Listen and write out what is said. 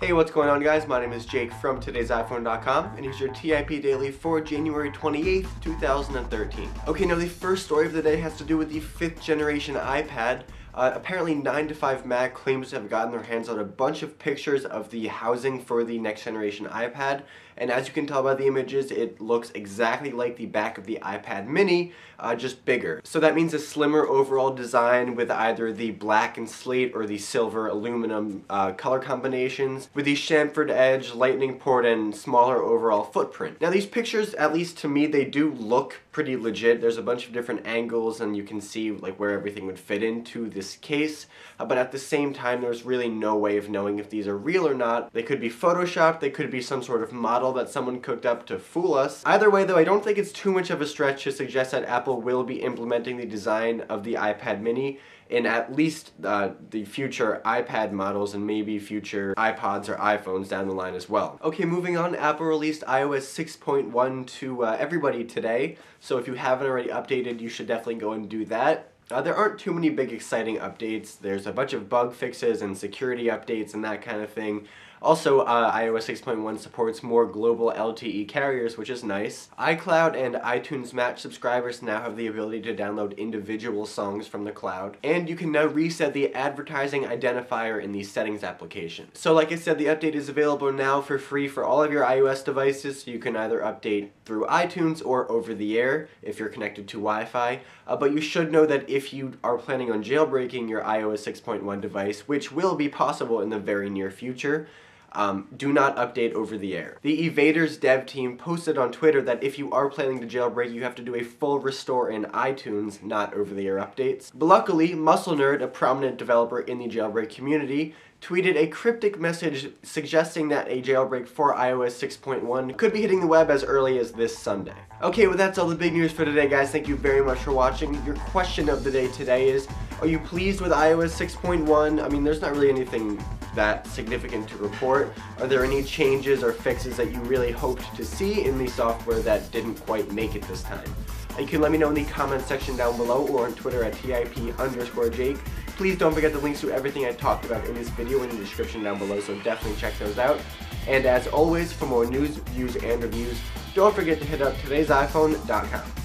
Hey, what's going on guys? My name is Jake from today'siphone.com and here's your TIP Daily for January 28th, 2013. Okay, now the first story of the day has to do with the 5th generation iPad. Apparently 9 to 5 Mac claims to have gotten their hands on a bunch of pictures of the housing for the next generation iPad, and as you can tell by the images, it looks exactly like the back of the iPad mini, just bigger. So that means a slimmer overall design with either the black and slate or the silver aluminum color combinations, with the chamfered edge, lightning port, and smaller overall footprint. Now these pictures, at least to me, they do look pretty legit. There's a bunch of different angles and you can see like where everything would fit into this case, but at the same time there's really no way of knowing if these are real or not. They could be photoshopped, they could be some sort of model that someone cooked up to fool us. Either way though, I don't think it's too much of a stretch to suggest that Apple will be implementing the design of the iPad mini in at least the future iPad models and maybe future iPods or iPhones down the line as well. Okay, moving on, Apple released iOS 6.1 to everybody today, so if you haven't already updated, you should definitely go and do that. There aren't too many big exciting updates. There's a bunch of bug fixes and security updates and that kind of thing. Also, iOS 6.1 supports more global LTE carriers, which is nice. iCloud and iTunes Match subscribers now have the ability to download individual songs from the cloud. And you can now reset the advertising identifier in the settings application. So like I said, the update is available now for free for all of your iOS devices, so you can either update through iTunes or over the air if you're connected to Wi-Fi. But you should know that if you are planning on jailbreaking your iOS 6.1 device, which will be possible in the very near future, do not update over the air. The Evaders dev team posted on Twitter that if you are planning to jailbreak, you have to do a full restore in iTunes, not over-the-air updates. But luckily, Muscle Nerd, a prominent developer in the jailbreak community, tweeted a cryptic message suggesting that a jailbreak for iOS 6.1 could be hitting the web as early as this Sunday. Okay, well that's all the big news for today, guys. Thank you very much for watching. Your question of the day today is, are you pleased with iOS 6.1? I mean, there's not really anything that significant to report. Are there any changes or fixes that you really hoped to see in the software that didn't quite make it this time? You can let me know in the comment section down below or on Twitter at TIP_Jake. Please don't forget the links to everything I talked about in this video in the description down below, so definitely check those out. And as always, for more news, views, and reviews, don't forget to hit up today'siphone.com.